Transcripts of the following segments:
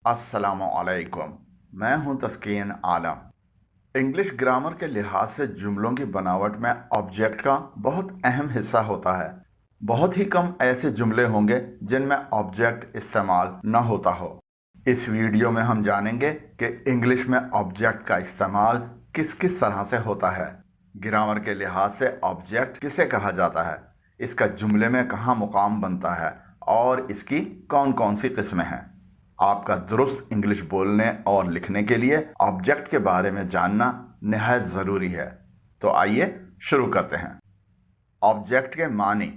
अस्सलामुअलैकुम। मैं हूं तस्कीन आलम। इंग्लिश ग्रामर के लिहाज से जुमलों की बनावट में ऑब्जेक्ट का बहुत अहम हिस्सा होता है। बहुत ही कम ऐसे जुमले होंगे जिनमें ऑब्जेक्ट इस्तेमाल न होता हो। इस वीडियो में हम जानेंगे कि इंग्लिश में ऑब्जेक्ट का इस्तेमाल किस किस तरह से होता है, ग्रामर के लिहाज से ऑब्जेक्ट किसे कहा जाता है, इसका जुमले में कहाँ मुकाम बनता है और इसकी कौन कौन सी किस्में हैं। आपका दुरुस्त इंग्लिश बोलने और लिखने के लिए ऑब्जेक्ट के बारे में जानना निहायत ज़रूरी है। तो आइए शुरू करते हैं। ऑब्जेक्ट के मानी।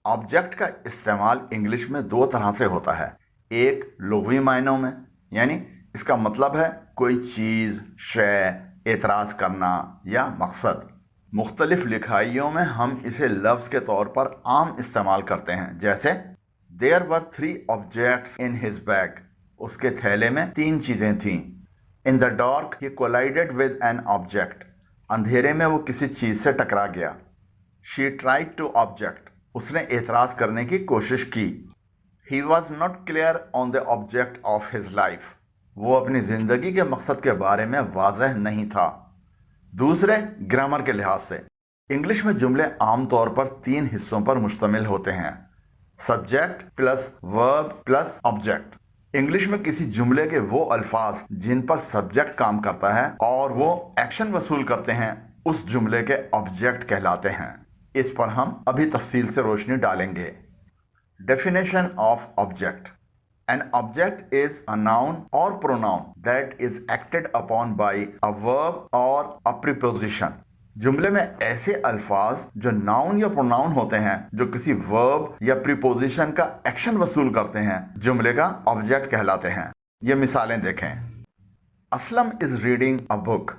ऑब्जेक्ट का इस्तेमाल इंग्लिश में दो तरह से होता है। एक लुग़वी मायनों में, यानी इसका मतलब है कोई चीज़, शय, एतराज़ करना या मकसद। मुख्तलिफ लिखाइयों में हम इसे लफ्ज़ के तौर पर आम इस्तेमाल करते हैं, जैसे there were 3 objects in his bag. उसके थैले में 3 चीजें थीं। In the dark he collided with an object. अंधेरे में वो किसी चीज से टकरा गया। She tried to object. उसने एतराज करने की कोशिश की। He was not clear on the object of his life. वो अपनी जिंदगी के मकसद के बारे में वाज़ेह नहीं था। दूसरे, ग्रामर के लिहाज से इंग्लिश में जुमले आमतौर पर 3 हिस्सों पर मुश्तमिल होते हैं: subject plus verb plus object. English में किसी जुमले के वो अल्फाज जिन पर सब्जेक्ट काम करता है और वो एक्शन वसूल करते हैं, उस जुमले के ऑब्जेक्ट कहलाते हैं। इस पर हम अभी तफसील से रोशनी डालेंगे। Definition of object. An object is a noun or pronoun that is acted upon by a verb or a preposition. जुमले में ऐसे अल्फाज जो नाउन या प्रोनाउन होते हैं, जो किसी वर्ब या प्रीपोजिशन का एक्शन वसूल करते हैं, जुमले का ऑब्जेक्ट कहलाते हैं। ये मिसालें देखें। Aslam is reading a book.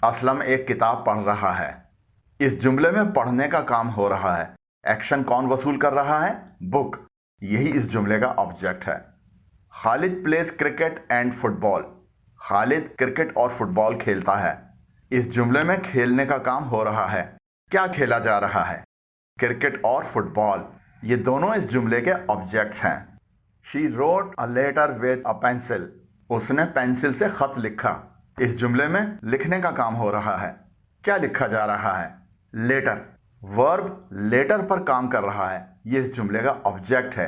Aslam एक किताब पढ़ रहा है। इस जुमले में पढ़ने का काम हो रहा है। एक्शन कौन वसूल कर रहा है? बुक। यही इस जुमले का ऑब्जेक्ट है। Khalid place cricket and football. Khalid cricket और फुटबॉल खेलता है। इस जुमले में खेलने का काम हो रहा है। क्या खेला जा रहा है? क्रिकेट और फुटबॉल। ये दोनों इस जुमले के ऑब्जेक्ट्स हैं। She wrote a letter with a pencil. उसने पेंसिल से खत लिखा। इस जुमले में लिखने का काम हो रहा है। क्या लिखा जा रहा है? लेटर। वर्ब लेटर पर काम कर रहा है। यह इस जुमले का ऑब्जेक्ट है।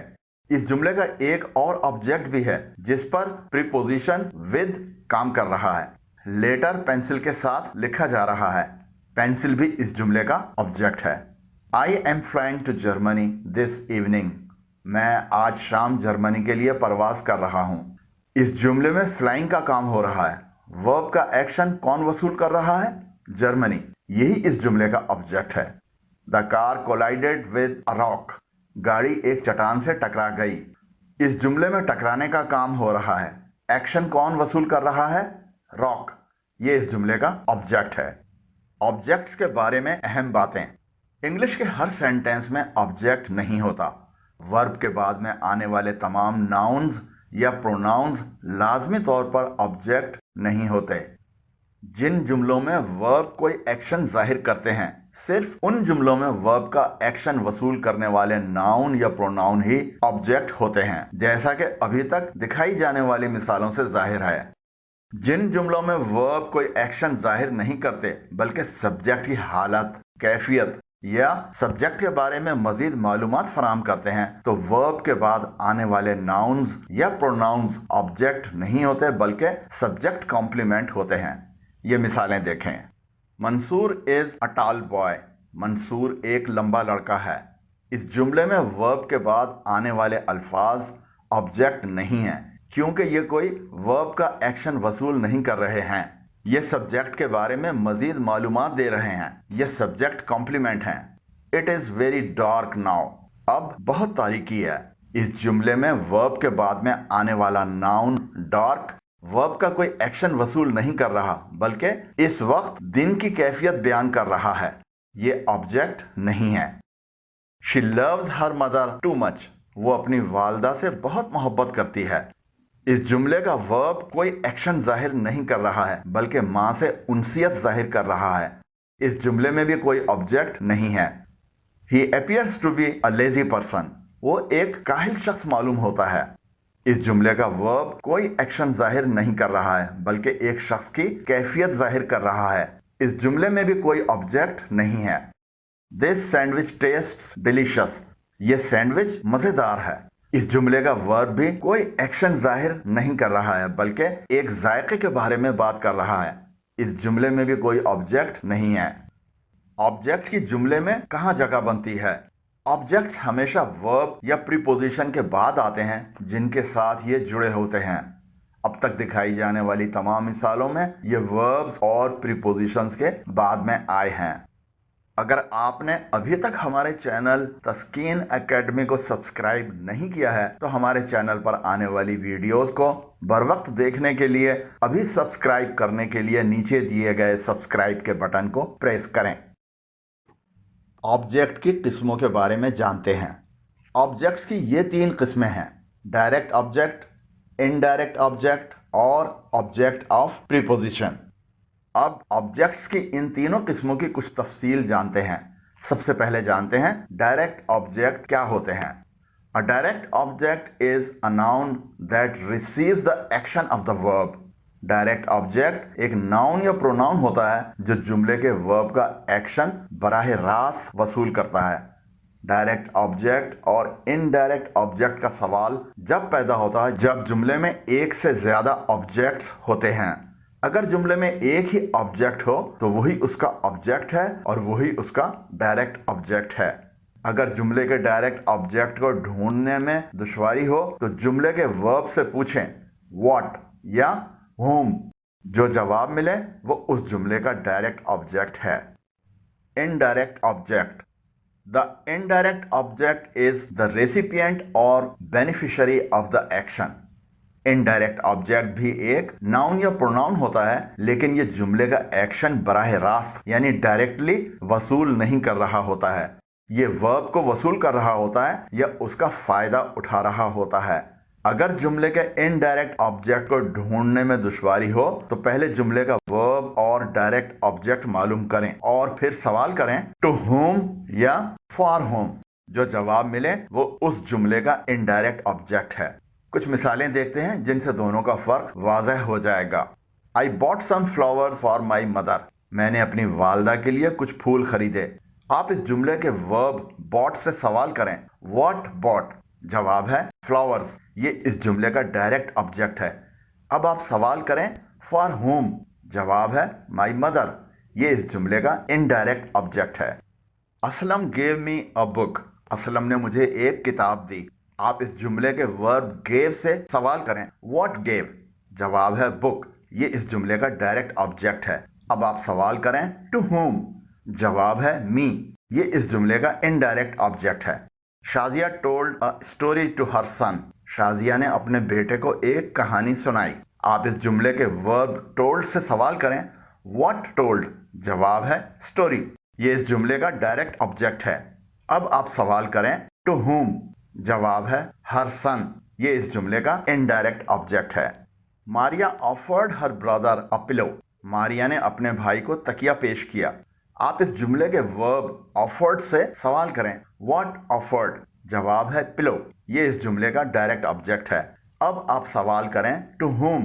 इस जुमले का एक और ऑब्जेक्ट भी है जिस पर प्रीपोजिशन विद काम कर रहा है। लेटर पेंसिल के साथ लिखा जा रहा है। पेंसिल भी इस जुमले का ऑब्जेक्ट है। I am flying to Germany this evening. मैं आज शाम जर्मनी के लिए परवाज कर रहा हूं। इस जुमले में फ्लाइंग का काम हो रहा है। वर्ब का एक्शन कौन वसूल कर रहा है? जर्मनी। यही इस जुमले का ऑब्जेक्ट है। The car collided with a rock. गाड़ी एक चट्टान से टकरा गई। इस जुमले में टकराने का काम हो रहा है। एक्शन कौन वसूल कर रहा है? रॉक। ये इस जुमले का ऑब्जेक्ट है। ऑब्जेक्ट्स के बारे में अहम बातें। इंग्लिश के हर सेंटेंस में ऑब्जेक्ट नहीं होता। वर्ब के बाद में आने वाले तमाम नाउन्स या प्रोनाउंस लाजमी तौर पर ऑब्जेक्ट नहीं होते। जिन जुमलों में वर्ब कोई एक्शन जाहिर करते हैं, सिर्फ उन जुमलों में वर्ब का एक्शन वसूल करने वाले नाउन या प्रोनाउन ही ऑब्जेक्ट होते हैं, जैसा कि अभी तक दिखाई जाने वाली मिसालों से जाहिर है। जिन जुमलों में वर्ब कोई एक्शन जाहिर नहीं करते बल्कि सब्जेक्ट की हालत, कैफियत या सब्जेक्ट के बारे में मजीद मालूमात फराहम करते हैं, तो वर्ब के बाद आने वाले नाउन्स या प्रोनाउंस ऑब्जेक्ट नहीं होते बल्कि सब्जेक्ट कॉम्प्लीमेंट होते हैं। ये मिसालें देखें। Mansoor is a tall boy. Mansoor एक लंबा लड़का है। इस जुमले में वर्ब के बाद आने वाले अल्फाज ऑब्जेक्ट नहीं हैं, क्योंकि ये कोई वर्ब का एक्शन वसूल नहीं कर रहे हैं। ये सब्जेक्ट के बारे में मजीद मालूमात दे रहे हैं। ये सब्जेक्ट कॉम्प्लीमेंट हैं। It is very dark now. अब बहुत तारीकी है। इस जुमले में वर्ब के बाद में आने वाला नाउन डार्क वर्ब का कोई एक्शन वसूल नहीं कर रहा बल्कि इस वक्त दिन की कैफियत बयान कर रहा है। ये ऑब्जेक्ट नहीं है। She loves her mother too much. वो अपनी वालदा से बहुत मोहब्बत करती है। इस जुमले का वर्ब कोई एक्शन जाहिर नहीं कर रहा है बल्कि मां से उनसियत जाहिर कर रहा है। इस जुमले में भी कोई ऑब्जेक्ट नहीं है। He appears to be a lazy person. वो एक काहिल शख्स मालूम होता है। इस जुमले का वर्ब कोई एक्शन जाहिर नहीं कर रहा है बल्कि एक शख्स की कैफियत जाहिर कर रहा है। इस जुमले में भी कोई ऑब्जेक्ट नहीं है। This sandwich tests delicious. ये सैंडविच मजेदार है। इस जुमले का वर्ब भी कोई एक्शन जाहिर नहीं कर रहा है बल्कि एक जायके के बारे में बात कर रहा है। इस जुमले में भी कोई ऑब्जेक्ट नहीं है। ऑब्जेक्ट की जुमले में कहाँ जगह बनती है? ऑब्जेक्ट्स हमेशा वर्ब या प्रीपोजिशन के बाद आते हैं जिनके साथ ये जुड़े होते हैं। अब तक दिखाई जाने वाली तमाम मिसालों में ये वर्ब्स और प्रीपोजिशंस के बाद में आए हैं। अगर आपने अभी तक हमारे चैनल तस्कीन एकेडमी को सब्सक्राइब नहीं किया है तो हमारे चैनल पर आने वाली वीडियोस को बरवक्त देखने के लिए अभी सब्सक्राइब करने के लिए नीचे दिए गए सब्सक्राइब के बटन को प्रेस करें। ऑब्जेक्ट की किस्मों के बारे में जानते हैं। ऑब्जेक्ट्स की ये 3 किस्में हैं: डायरेक्ट ऑब्जेक्ट, इनडायरेक्ट ऑब्जेक्ट और ऑब्जेक्ट ऑफ प्रीपोजिशन। अब ऑब्जेक्ट्स की इन तीनों किस्मों की कुछ तफसील जानते हैं। सबसे पहले जानते हैं डायरेक्ट ऑब्जेक्ट क्या होते हैं। अ direct object is a noun that receives the action of the verb. Direct object एक नाउन या प्रोनाउन होता है जो जुमले के वर्ब का एक्शन बराह रास्त वसूल करता है। डायरेक्ट ऑब्जेक्ट और इनडायरेक्ट ऑब्जेक्ट का सवाल जब पैदा होता है जब जुमले में एक से ज्यादा ऑब्जेक्ट्स होते हैं। अगर जुमले में एक ही ऑब्जेक्ट हो तो वही उसका ऑब्जेक्ट है और वही उसका डायरेक्ट ऑब्जेक्ट है। अगर जुमले के डायरेक्ट ऑब्जेक्ट को ढूंढने में दुश्वारी हो तो जुमले के वर्ब से पूछें व्हाट या whom। जो जवाब मिले वो उस जुमले का डायरेक्ट ऑब्जेक्ट है। Indirect object. The indirect object is the recipient और beneficiary of the action. Indirect object भी एक नाउन या प्रोनाउन होता है लेकिन ये जुमले का एक्शन बराह रास्त यानी डायरेक्टली वसूल नहीं कर रहा होता है। ये वर्ब को वसूल कर रहा होता है या उसका फायदा उठा रहा होता है। अगर जुमले के इनडायरेक्ट ऑब्जेक्ट को ढूंढने में दुश्वारी हो तो पहले जुमले का वर्ब और डायरेक्ट ऑब्जेक्ट मालूम करें और फिर सवाल करें टू whom या फॉर whom। जो जवाब मिले वो उस जुमले का इनडायरेक्ट ऑब्जेक्ट है। कुछ मिसालें देखते हैं जिनसे दोनों का फर्क वाज़ह हो जाएगा। I bought some flowers for my mother. मैंने अपनी वालदा के लिए कुछ फूल खरीदे। आप इस जुमले के वर्ब बॉट से सवाल करें व्हाट बॉट। जवाब है फ्लावर्स। ये इस जुमले का डायरेक्ट ऑब्जेक्ट है। अब आप सवाल करें फॉर whom। जवाब है माई मदर। ये इस जुमले का इनडायरेक्ट ऑब्जेक्ट है। Aslam gave me a book. Aslam ने मुझे एक किताब दी। आप इस जुमले के वर्ब गेव से सवाल करें व्हाट गेव। जवाब है बुक। ये इस जुमले का डायरेक्ट ऑब्जेक्ट है। अब आप सवाल करें टू whom। जवाब है मी। ये इस जुमले का इनडायरेक्ट ऑब्जेक्ट है। Shazia told a story to her son. Shazia ने अपने बेटे को एक कहानी सुनाई। आप इस जुमले के वर्ब टोल्ड से सवाल करें व्हाट टोल्ड। जवाब है स्टोरी। ये इस जुमले का डायरेक्ट ऑब्जेक्ट है। अब आप सवाल करें टू whom। जवाब है हर सन। ये इस जुमले का इनडायरेक्ट ऑब्जेक्ट है। Maria offered her brother a pillow. Maria ने अपने भाई को तकिया पेश किया। आप इस जुमले के वर्ब ऑफर्ड से सवाल करें व्हाट ऑफर्ड। जवाब है पिलो। ये इस जुमले का डायरेक्ट ऑब्जेक्ट है। अब आप सवाल करें टू whom।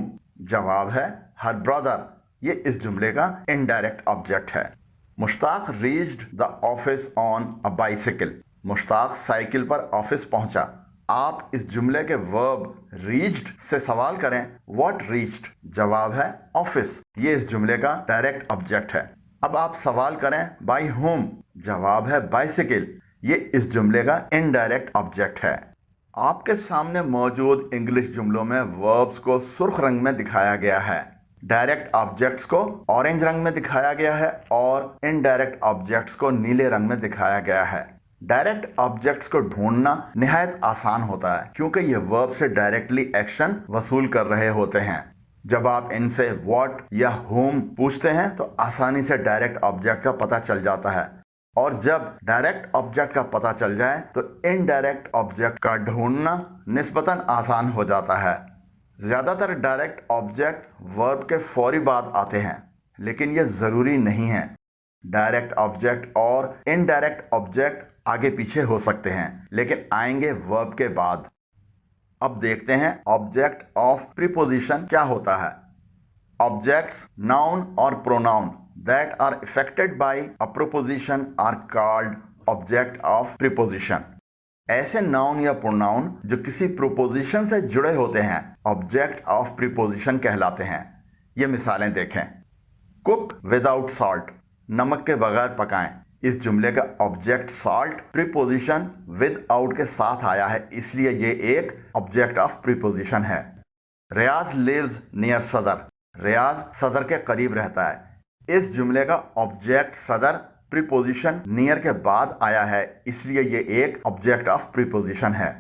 जवाब है हर ब्रदर। ये इस जुमले का इनडायरेक्ट ऑब्जेक्ट है। Mushtaq reached the office on a bicycle. Mushtaq cycle पर ऑफिस पहुंचा। आप इस जुमले के वर्ब रीच्ड से सवाल करें व्हाट रीच्ड। जवाब है ऑफिस। ये इस जुमले का डायरेक्ट ऑब्जेक्ट है। अब आप सवाल करें बाय whom। जवाब है बाइसिकल। ये इस जुमले का इनडायरेक्ट ऑब्जेक्ट है। आपके सामने मौजूद इंग्लिश जुमलों में वर्ब्स को सुर्ख रंग में दिखाया गया है। डायरेक्ट ऑब्जेक्ट्स को ऑरेंज रंग में दिखाया गया है और इनडायरेक्ट ऑब्जेक्ट्स को नीले रंग में दिखाया गया है। डायरेक्ट ऑब्जेक्ट्स को ढूंढना निहायत आसान होता है क्योंकि ये वर्ब से डायरेक्टली एक्शन वसूल कर रहे होते हैं। जब आप इनसे व्हाट या whom पूछते हैं तो आसानी से डायरेक्ट ऑब्जेक्ट का पता चल जाता है और जब डायरेक्ट ऑब्जेक्ट का पता चल जाए तो इनडायरेक्ट ऑब्जेक्ट का ढूंढना निस्बतन आसान हो जाता है। ज्यादातर डायरेक्ट ऑब्जेक्ट वर्ब के फौरी बाद आते हैं लेकिन यह जरूरी नहीं है। डायरेक्ट ऑब्जेक्ट और इनडायरेक्ट ऑब्जेक्ट आगे पीछे हो सकते हैं लेकिन आएंगे वर्ब के बाद। اب دیکھتے ہیں آبجیکٹ آف پریپوزیشن کیا ہوتا ہے۔ آبجیکٹس noun اور pronoun that are affected by a preposition are called object of preposition۔ ایسے noun یا pronoun جو کسی preposition سے جڑے ہوتے ہیں object of preposition کہلاتے ہیں۔ یہ مثالیں دیکھیں۔ cook without salt، نمک کے بغیر پکائیں۔ اس جملے کا object salt preposition with out کے ساتھ آیا ہے، اس لیے یہ ایک آبجیکٹ آف پریپوزیشن ہے۔ ریاض لیوز نیئر صدر، ریاض صدر کے قریب رہتا ہے۔ اس جملے کا آبجیکٹ صدر پریپوزیشن نیئر کے بعد آیا ہے، اس لیے یہ ایک آبجیکٹ آف پریپوزیشن ہے۔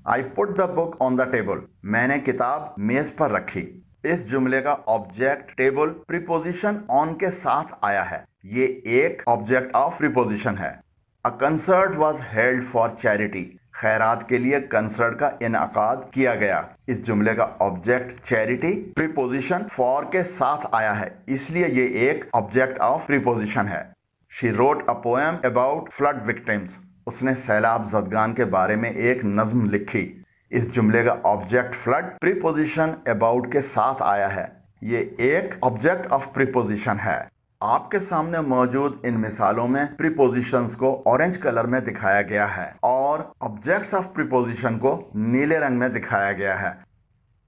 I put the book on the table، میں نے کتاب میز پر رکھی۔ اس جملے کا آبجیکٹ ٹیبل پریپوزیشن آن کے ساتھ آیا ہے، یہ ایک آبجیکٹ آف پریپوزیشن ہے۔ A concert was held for charity، خیرات کے لیے کنسرٹ کا انعقاد کیا گیا۔ اس جملے کا آبجیکٹ چیریٹی پریپوزیشن فار کے ساتھ آیا ہے، اس لیے یہ ایک آبجیکٹ آف پریپوزیشن ہے۔ She wrote a poem about flood victims، اس نے سیلاب زدگان کے بارے میں ایک نظم لکھی۔ اس جملے کا آبجیکٹ فلڈ پریپوزیشن اباؤٹ کے ساتھ آیا ہے، یہ ایک آبجیکٹ آف پریپوزیشن ہے۔ آپ کے سامنے موجود ان مثالوں میں پریپوزیشنز کو اورنج کلر میں دکھایا گیا ہے اور آبجیکٹس آف پریپوزیشن کو نیلے رنگ میں دکھایا گیا ہے۔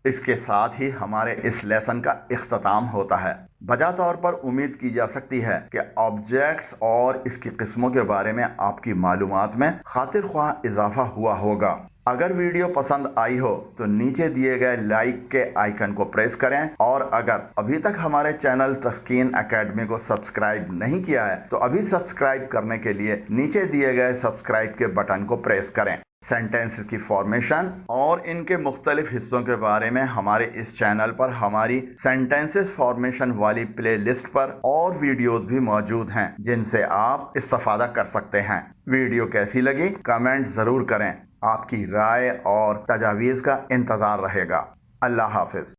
اس کے ساتھ ہی ہمارے اس لیسن کا اختتام ہوتا ہے۔ بجا طور پر امید کی جا سکتی ہے کہ آبجیکٹس اور اس کی قسموں کے بارے میں آپ کی معلومات میں خاطر خواہ اضافہ ہوا ہوگا۔ اگر ویڈیو پسند آئی ہو تو نیچے دیے گئے لائک کے آئیکن کو پریس کریں، اور اگر ابھی تک ہمارے چینل تسکین اکیڈمی کو سبسکرائب نہیں کیا ہے تو ابھی سبسکرائب کرنے کے لیے نیچے دیے گئے سبسکرائب کے بٹن کو پریس کریں۔ سینٹینسز کی فارمیشن اور ان کے مختلف حصوں کے بارے میں ہمارے اس چینل پر ہماری سینٹینسز فارمیشن والی پلے لسٹ پر اور ویڈیوز بھی موجود ہیں جن سے آپ استفادہ کر سکتے ہیں۔ ویڈیو کیسی لگی کمنٹ ضرور کریں، آپ کی رائے اور تجاویز کا انتظار رہے گا۔ اللہ حافظ۔